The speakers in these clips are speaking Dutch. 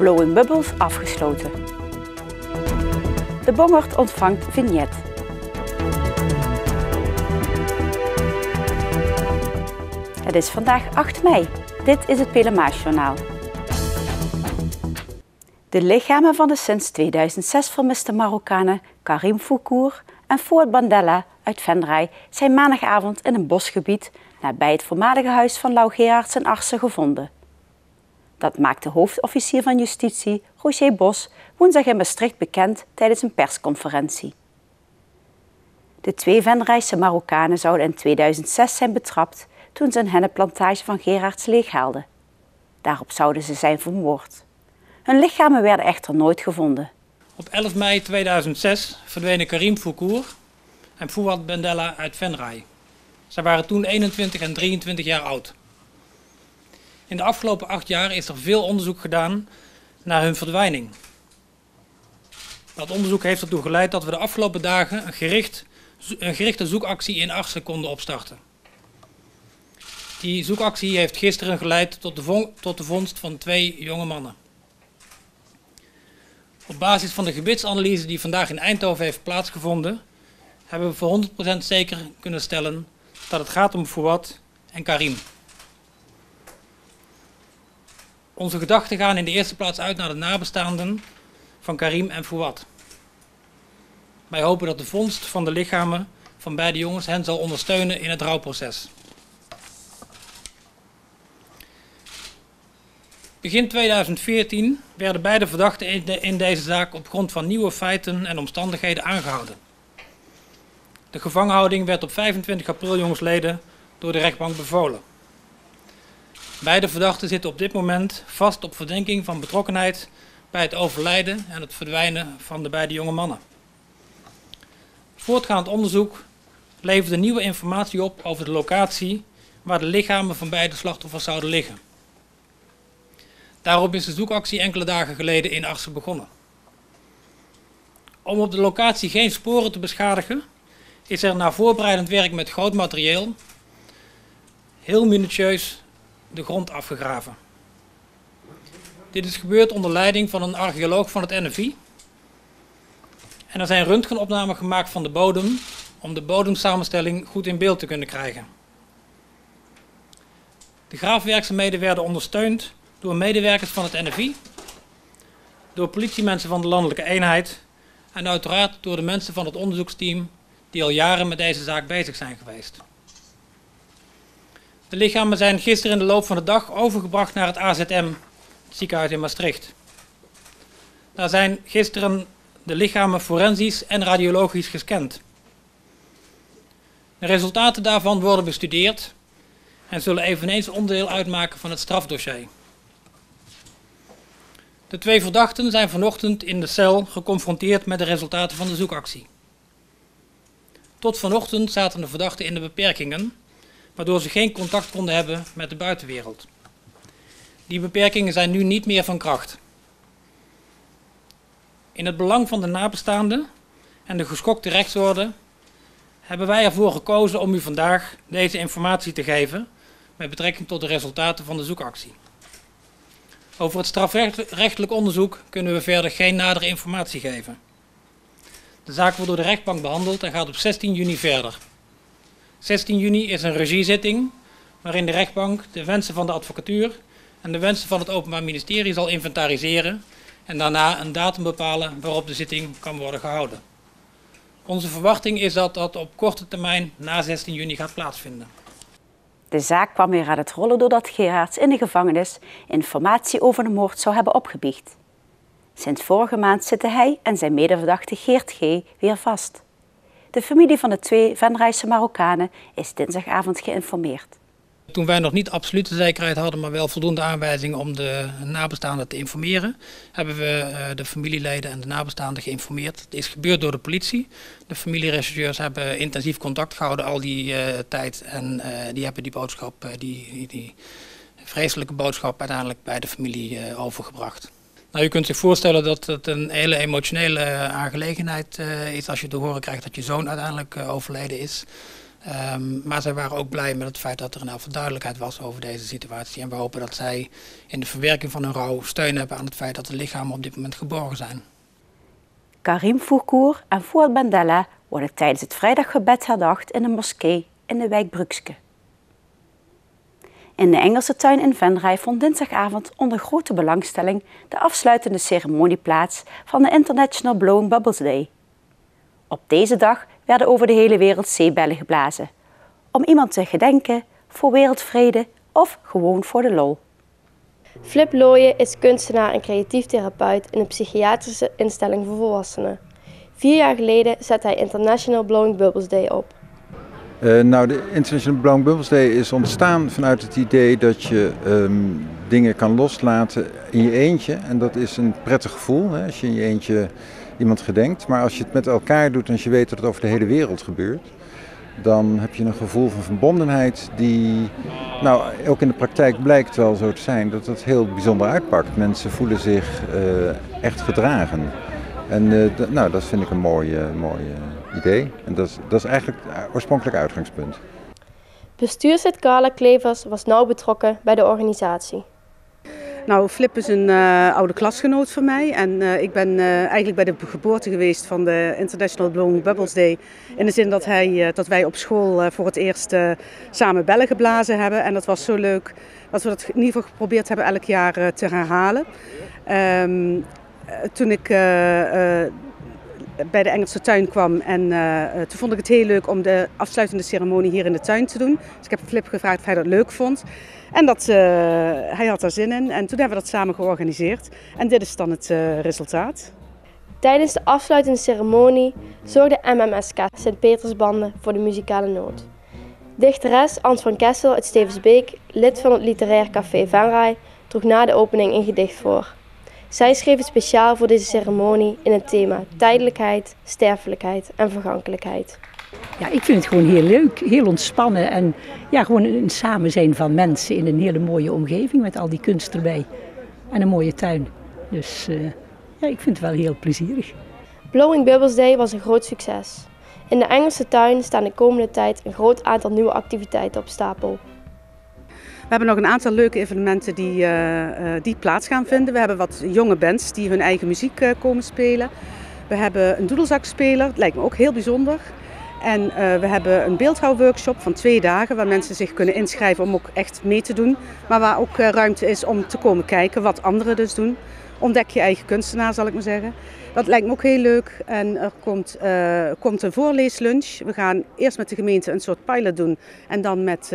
Blowing Bubbles afgesloten. De Bongerd ontvangt vignet. Het is vandaag 8 mei. Dit is het Pelemaasjournaal. De lichamen van de sinds 2006 vermiste Marokkanen Karim Foukour en Fouad Bandella uit Venray zijn maandagavond in een bosgebied nabij het voormalige huis van Lau Gerards in Arsen gevonden. Dat maakte hoofdofficier van Justitie Roger Bos woensdag in Maastricht bekend tijdens een persconferentie. De 2 Venrayse Marokkanen zouden in 2006 zijn betrapt toen ze een hennepplantage van Gerards leeghaalden. Daarop zouden ze zijn vermoord. Hun lichamen werden echter nooit gevonden. Op 11 mei 2006 verdwenen Karim Foukour en Fouad Bandella uit Venray. Zij waren toen 21 en 23 jaar oud. In de afgelopen 8 jaar is er veel onderzoek gedaan naar hun verdwijning. Dat onderzoek heeft ertoe geleid dat we de afgelopen dagen een gerichte zoekactie in Arsen konden opstarten. Die zoekactie heeft gisteren geleid tot de vondst van 2 jonge mannen. Op basis van de gebitsanalyse die vandaag in Eindhoven heeft plaatsgevonden, hebben we voor 100% zeker kunnen stellen dat het gaat om Fouad en Karim. Onze gedachten gaan in de eerste plaats uit naar de nabestaanden van Karim en Fouad. Wij hopen dat de vondst van de lichamen van beide jongens hen zal ondersteunen in het rouwproces. Begin 2014 werden beide verdachten in deze zaak op grond van nieuwe feiten en omstandigheden aangehouden. De gevangenhouding werd op 25 april jongsleden door de rechtbank bevolen. Beide verdachten zitten op dit moment vast op verdenking van betrokkenheid bij het overlijden en het verdwijnen van de beide jonge mannen. Voortgaand onderzoek leverde nieuwe informatie op over de locatie waar de lichamen van beide slachtoffers zouden liggen. Daarop is de zoekactie enkele dagen geleden in Arsen begonnen. Om op de locatie geen sporen te beschadigen, is er na voorbereidend werk met groot materieel heel minutieus de grond afgegraven. Dit is gebeurd onder leiding van een archeoloog van het NFI. En er zijn röntgenopnamen gemaakt van de bodem om de bodemsamenstelling goed in beeld te kunnen krijgen. De graafwerkzaamheden werden ondersteund door medewerkers van het NFI, door politiemensen van de landelijke eenheid en uiteraard door de mensen van het onderzoeksteam die al jaren met deze zaak bezig zijn geweest. De lichamen zijn gisteren in de loop van de dag overgebracht naar het AZM, het ziekenhuis in Maastricht. Daar zijn gisteren de lichamen forensisch en radiologisch gescand. De resultaten daarvan worden bestudeerd en zullen eveneens onderdeel uitmaken van het strafdossier. De 2 verdachten zijn vanochtend in de cel geconfronteerd met de resultaten van de zoekactie. Tot vanochtend zaten de verdachten in de beperkingen, waardoor ze geen contact konden hebben met de buitenwereld. Die beperkingen zijn nu niet meer van kracht. In het belang van de nabestaanden en de geschokte rechtsorde hebben wij ervoor gekozen om u vandaag deze informatie te geven met betrekking tot de resultaten van de zoekactie. Over het strafrechtelijk onderzoek kunnen we verder geen nadere informatie geven. De zaak wordt door de rechtbank behandeld en gaat op 16 juni verder. 16 juni is een regiezitting waarin de rechtbank de wensen van de advocatuur en de wensen van het Openbaar Ministerie zal inventariseren en daarna een datum bepalen waarop de zitting kan worden gehouden. Onze verwachting is dat dat op korte termijn na 16 juni gaat plaatsvinden. De zaak kwam weer aan het rollen doordat Gerards in de gevangenis informatie over de moord zou hebben opgebiecht. Sinds vorige maand zitten hij en zijn medeverdachte Geert G. weer vast. De familie van de 2 Venrayse Marokkanen is dinsdagavond geïnformeerd. Toen wij nog niet absolute zekerheid hadden, maar wel voldoende aanwijzingen om de nabestaanden te informeren, hebben we de familieleden en de nabestaanden geïnformeerd. Het is gebeurd door de politie. De familierechercheurs hebben intensief contact gehouden al die tijd en die hebben die boodschap, die vreselijke boodschap uiteindelijk bij de familie overgebracht. Nou, u kunt zich voorstellen dat het een hele emotionele aangelegenheid is als je te horen krijgt dat je zoon uiteindelijk overleden is. Maar zij waren ook blij met het feit dat er in ieder geval duidelijkheid was over deze situatie. En we hopen dat zij in de verwerking van hun rouw steun hebben aan het feit dat de lichamen op dit moment geborgen zijn. Karim Fourkour en Fouad Bandella worden tijdens het vrijdaggebed herdacht in een moskee in de wijk Brukske. In de Engelse tuin in Venray vond dinsdagavond onder grote belangstelling de afsluitende ceremonie plaats van de International Blowing Bubbles Day. Op deze dag werden over de hele wereld zeebellen geblazen, om iemand te gedenken, voor wereldvrede of gewoon voor de lol. Flip Looyen is kunstenaar en creatief therapeut in een psychiatrische instelling voor volwassenen. 4 jaar geleden zette hij International Blowing Bubbles Day op. De International Blowing Bubbles Day is ontstaan vanuit het idee dat je dingen kan loslaten in je eentje. En dat is een prettig gevoel, hè, als je in je eentje iemand gedenkt. Maar als je het met elkaar doet en als je weet dat het over de hele wereld gebeurt, dan heb je een gevoel van verbondenheid die, ook in de praktijk blijkt wel zo te zijn, dat het heel bijzonder uitpakt. Mensen voelen zich echt gedragen. En dat vind ik een mooi idee. En dat is eigenlijk het oorspronkelijk uitgangspunt. Bestuurslid Carla Klevers was nauw betrokken bij de organisatie. Flip is een oude klasgenoot van mij en ik ben eigenlijk bij de geboorte geweest van de International Blowing Bubbles Day. In de zin dat wij op school voor het eerst samen bellen geblazen hebben en dat was zo leuk dat we dat in ieder geval geprobeerd hebben elk jaar te herhalen. Toen ik bij de Engelse tuin kwam en toen vond ik het heel leuk om de afsluitende ceremonie hier in de tuin te doen. Dus ik heb Flip gevraagd of hij dat leuk vond. En hij had daar zin in en toen hebben we dat samen georganiseerd. En dit is dan het resultaat. Tijdens de afsluitende ceremonie zorgde MMSK Sint-Petersbanden voor de muzikale noot. Dichteres Ans van Kessel uit Stevensbeek, lid van het literair café Venray, droeg na de opening een gedicht voor. Zij schreef het speciaal voor deze ceremonie in het thema tijdelijkheid, sterfelijkheid en vergankelijkheid. Ja, ik vind het gewoon heel leuk, heel ontspannen en gewoon een samen zijn van mensen in een hele mooie omgeving met al die kunst erbij. En een mooie tuin. Dus ik vind het wel heel plezierig. Blowing Bubbles Day was een groot succes. In de Engelse tuin staan de komende tijd een groot aantal nieuwe activiteiten op stapel. We hebben nog een aantal leuke evenementen die plaats gaan vinden. We hebben wat jonge bands die hun eigen muziek komen spelen. We hebben een doedelzakspeler, dat lijkt me ook heel bijzonder. En we hebben een beeldhouwworkshop van 2 dagen waar mensen zich kunnen inschrijven om ook echt mee te doen. Maar waar ook ruimte is om te komen kijken wat anderen dus doen. Ontdek je eigen kunstenaar, zal ik maar zeggen. Dat lijkt me ook heel leuk. En er komt een voorleeslunch. We gaan eerst met de gemeente een soort pilot doen. En dan met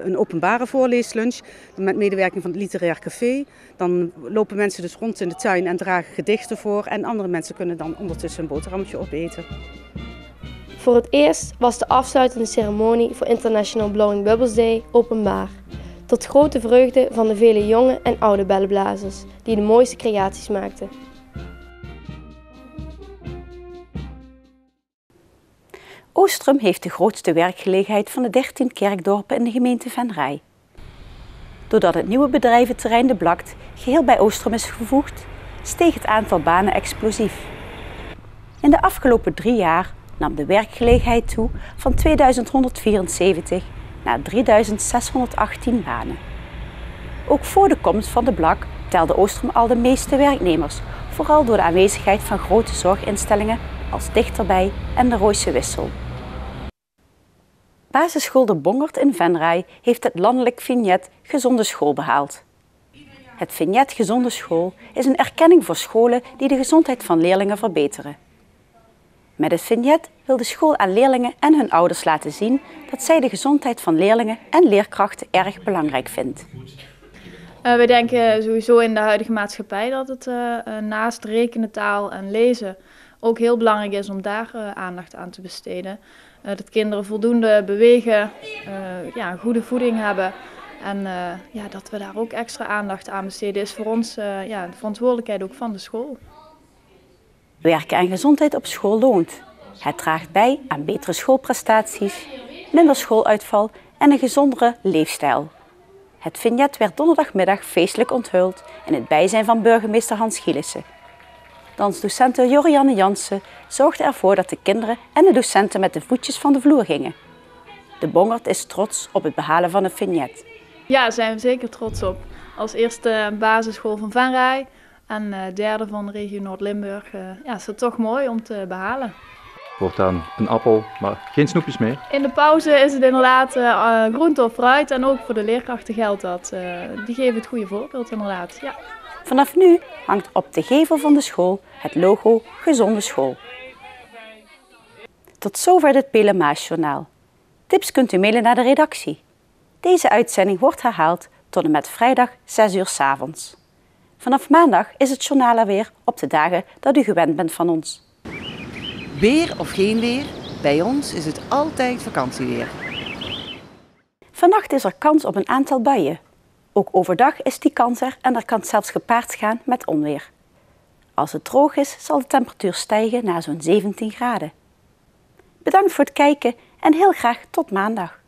een openbare voorleeslunch. Met medewerking van het literair café. Dan lopen mensen dus rond in de tuin en dragen gedichten voor. En andere mensen kunnen dan ondertussen een boterhammetje opeten. Voor het eerst was de afsluitende ceremonie voor International Blowing Bubbles Day openbaar. Tot grote vreugde van de vele jonge en oude bellenblazers die de mooiste creaties maakten. Oostrum heeft de grootste werkgelegenheid van de 13 kerkdorpen in de gemeente Venray. Doordat het nieuwe bedrijventerrein De Blakt geheel bij Oostrum is gevoegd, steeg het aantal banen explosief. In de afgelopen 3 jaar nam de werkgelegenheid toe van 2174 naar 3618 banen. Ook voor de komst van De Blak telde Oostrum al de meeste werknemers, vooral door de aanwezigheid van grote zorginstellingen als Dichterbij en de Rooise Wissel. Basisschool De Bongerd in Venray heeft het landelijk vignet Gezonde School behaald. Het vignet Gezonde School is een erkenning voor scholen die de gezondheid van leerlingen verbeteren. Met het vignet wil de school aan leerlingen en hun ouders laten zien dat zij de gezondheid van leerlingen en leerkrachten erg belangrijk vindt. We denken sowieso in de huidige maatschappij dat het naast rekenen, taal en lezen ook heel belangrijk is om daar aandacht aan te besteden. Dat kinderen voldoende bewegen, goede voeding hebben en dat we daar ook extra aandacht aan besteden is voor ons de verantwoordelijkheid ook van de school. Werken aan gezondheid op school loont. Het draagt bij aan betere schoolprestaties, minder schooluitval en een gezondere leefstijl. Het vignet werd donderdagmiddag feestelijk onthuld in het bijzijn van burgemeester Hans Gielissen. Dansdocente Jorianne Jansen zorgde ervoor dat de kinderen en de docenten met de voetjes van de vloer gingen. De Bongerd is trots op het behalen van een vignet. Ja, daar zijn we zeker trots op. Als eerste basisschool van Venray en derde van de regio Noord-Limburg is het toch mooi om te behalen. Voortaan een appel, maar geen snoepjes meer. In de pauze is het inderdaad groente of fruit en ook voor de leerkrachten geldt dat. Die geven het goede voorbeeld inderdaad. Ja. Vanaf nu hangt op de gevel van de school het logo Gezonde School. Tot zover dit Pelemaasjournaal. Tips kunt u mailen naar de redactie. Deze uitzending wordt herhaald tot en met vrijdag 6 uur 's avonds. Vanaf maandag is het journaal er weer op de dagen dat u gewend bent van ons. Weer of geen weer, bij ons is het altijd vakantieweer. Vannacht is er kans op een aantal buien. Ook overdag is die kans er en er kan zelfs gepaard gaan met onweer. Als het droog is, zal de temperatuur stijgen naar zo'n 17 graden. Bedankt voor het kijken en heel graag tot maandag.